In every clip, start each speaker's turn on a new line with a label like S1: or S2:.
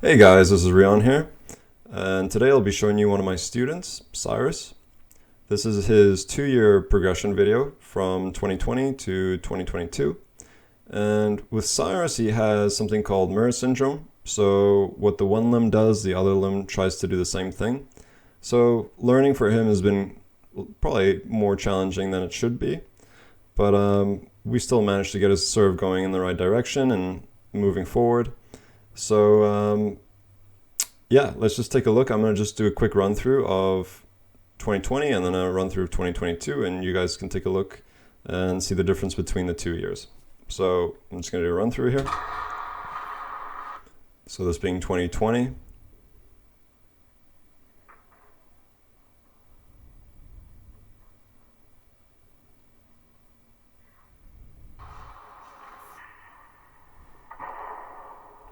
S1: Hey guys, this is Rion here, and today I'll be showing you one of my students, Cyrus. This is his 2-year progression video from 2020 to 2022. And with Cyrus, he has something called mirror syndrome. So what the one limb does, the other limb tries to do the same thing. So learning for him has been probably more challenging than it should be, but we still managed to get his serve going in the right direction and moving forward. So yeah, let's just take a look. I'm going to just do a quick run through of 2020 and then a run through of 2022, and you guys can take a look and see the difference between the 2 years. So I'm just going to do a run through here. So this being 2020.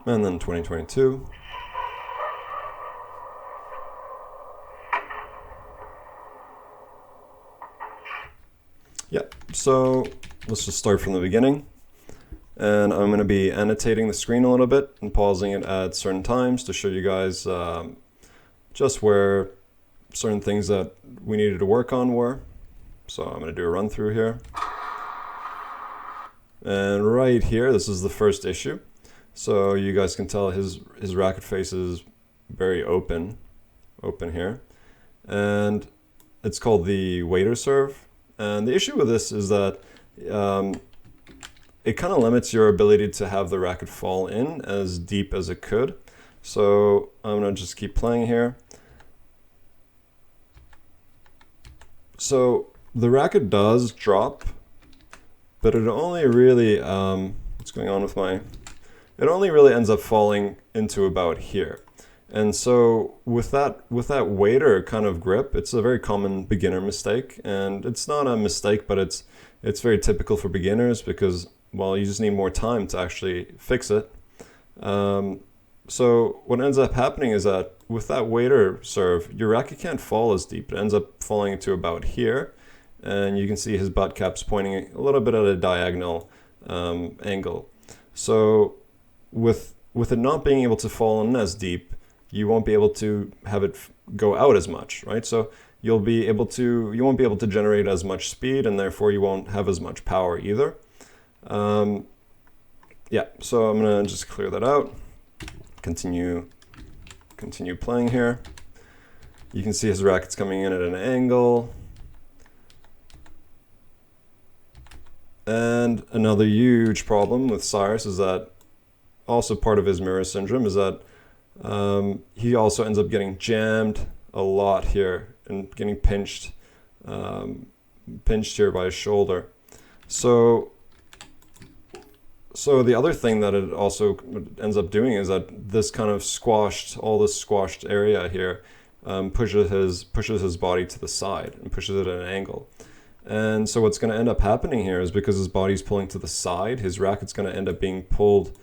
S1: And then 2022. Yeah, so let's just start from the beginning. And I'm going to be annotating the screen a little bit and pausing it at certain times to show you guys just where certain things that we needed to work on were. So I'm going to do a run through here. And right here, this is the first issue. So you guys can tell his racket face is very open here. And it's called the waiter serve. And the issue with this is that it kind of limits your ability to have the racket fall in as deep as it could. So I'm going to just keep playing here. So the racket does drop, but it only really, what's going on with my, it only really ends up falling into about here. And so with that waiter kind of grip, it's a very common beginner mistake. And it's not a mistake, but it's very typical for beginners because, well, you just need more time to actually fix it. So what ends up happening is that with that waiter serve, your racket can't fall as deep. It ends up falling to about here. And you can see his butt cap's pointing a little bit at a diagonal angle. So with it not being able to fall in as deep, you won't be able to have it go out as much, right? So you won't be able to generate as much speed, and therefore you won't have as much power either. Yeah, so I'm gonna just clear that out. Continue playing here. You can see his racket's coming in at an angle. And another huge problem with Cyrus is that, also part of his mirror syndrome, is that he also ends up getting jammed a lot here and getting pinched here by his shoulder. So the other thing that it also ends up doing is that this kind of squashed area here pushes his body to the side and pushes it at an angle. And so what's going to end up happening here is, because his body's pulling to the side, his racket's going to end up being pulled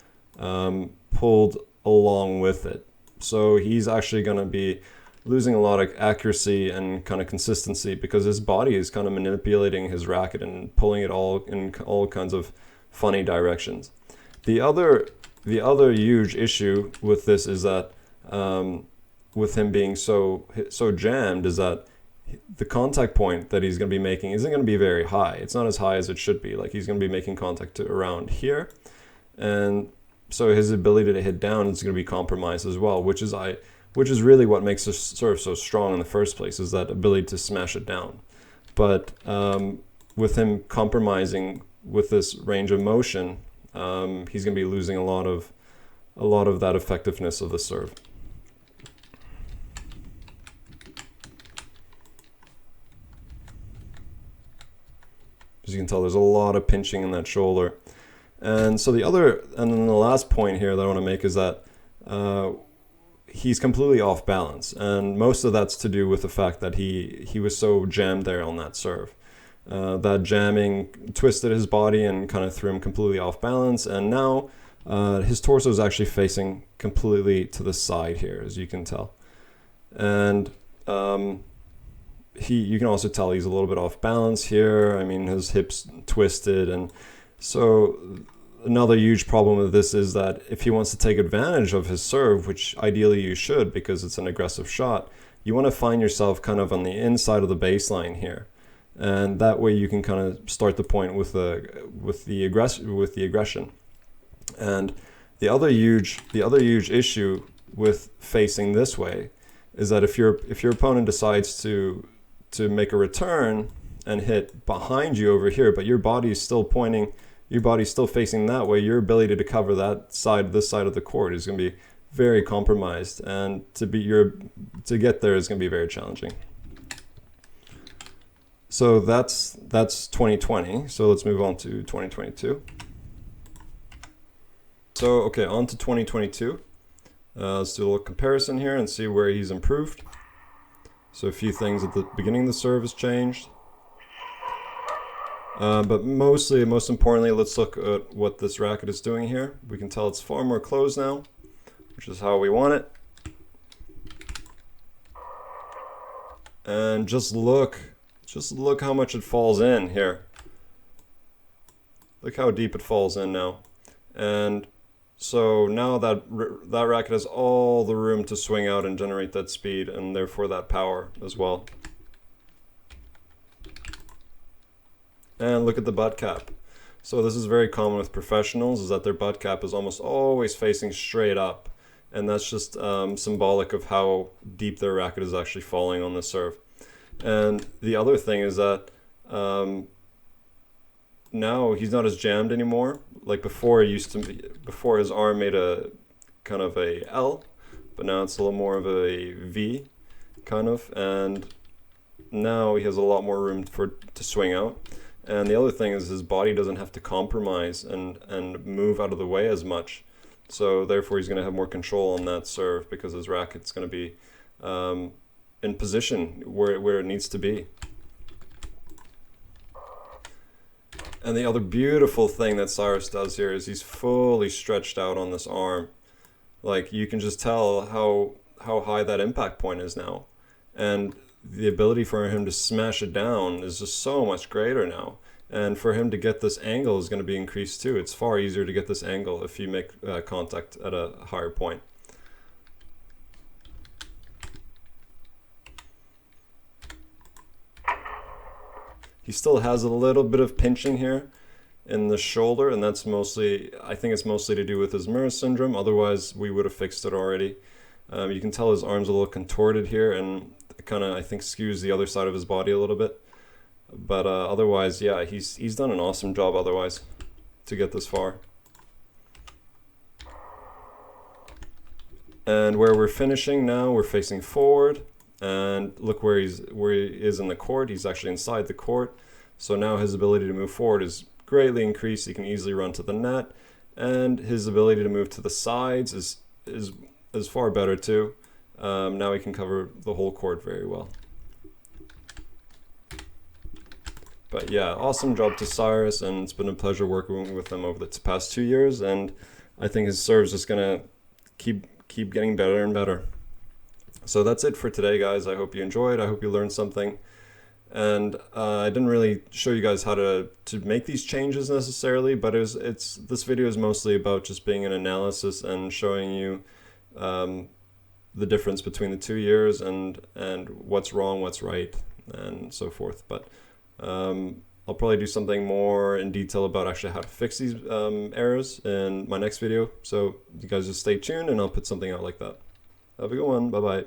S1: along with it. So he's actually going to be losing a lot of accuracy and kind of consistency because his body is kind of manipulating his racket and pulling it all in all kinds of funny directions. The other huge issue with this is that with him being so jammed is that the contact point that he's going to be making isn't going to be very high. It's not as high as it should be. Like, he's going to be making contact to around here, and so his ability to hit down is going to be compromised as well, which is really what makes this serve so strong in the first place, is that ability to smash it down. But with him compromising with this range of motion, he's going to be losing a lot of that effectiveness of the serve. As you can tell, there's a lot of pinching in that shoulder. And so then the last point here that I want to make is that he's completely off balance. And most of that's to do with the fact that he was so jammed there on that serve. That jamming twisted his body and kind of threw him completely off balance. And now his torso is actually facing completely to the side here, as you can tell. And you can also tell he's a little bit off balance here. I mean, his hips twisted, and so another huge problem with this is that if he wants to take advantage of his serve, which ideally you should because it's an aggressive shot, you want to find yourself kind of on the inside of the baseline here. And that way you can kind of start the point with the aggression. And the other huge issue with facing this way is that if your opponent decides to make a return and hit behind you over here, but your body is still pointing, your body's still facing that way, your ability to cover that side, this side of the court, is going to be very compromised, and to get there is going to be very challenging. So that's 2020. So let's move on to 2022. So okay, on to 2022. Let's do a little comparison here and see where he's improved. So a few things at the beginning of the serve has changed. But most importantly, let's look at what this racket is doing here. We can tell it's far more closed now, which is how we want it. And just look how much it falls in here. Look how deep it falls in now. And so now that racket has all the room to swing out and generate that speed, and therefore that power as well. And look at the butt cap. So this is very common with professionals, is that their butt cap is almost always facing straight up. And that's just symbolic of how deep their racket is actually falling on the serve. And the other thing is that now he's not as jammed anymore. Like before, before his arm made a kind of a L, but now it's a little more of a V kind of. And now he has a lot more room to swing out. And the other thing is his body doesn't have to compromise and move out of the way as much. So therefore he's going to have more control on that serve because his racket's going to be in position where it needs to be. And the other beautiful thing that Cyrus does here is he's fully stretched out on this arm. Like, you can just tell how high that impact point is now. And the ability for him to smash it down is just so much greater now. And for him to get this angle is going to be increased too. It's far easier to get this angle if you make contact at a higher point. He still has a little bit of pinching here in the shoulder, and that's mostly, I think it's mostly to do with his Mirror syndrome. Otherwise, we would have fixed it already. You can tell his arm's a little contorted here, and it kind of, I think, skews the other side of his body a little bit. But otherwise, yeah, he's done an awesome job otherwise to get this far. And where we're finishing now, we're facing forward. And look where he is in the court. He's actually inside the court. So now his ability to move forward is greatly increased. He can easily run to the net, and his ability to move to the sides is far better too. Now he can cover the whole court very well. But yeah, awesome job to Cyrus, and it's been a pleasure working with him over the past 2 years. And I think his serve's just gonna keep getting better and better. So that's it for today, guys. I hope you enjoyed. I hope you learned something. And I didn't really show you guys how to make these changes necessarily, but this video is mostly about just being an analysis and showing you the difference between the 2 years and what's wrong, what's right, and so forth. But I'll probably do something more in detail about actually how to fix these errors in my next video. So you guys just stay tuned, and I'll put something out like that. Have a good one. Bye-bye.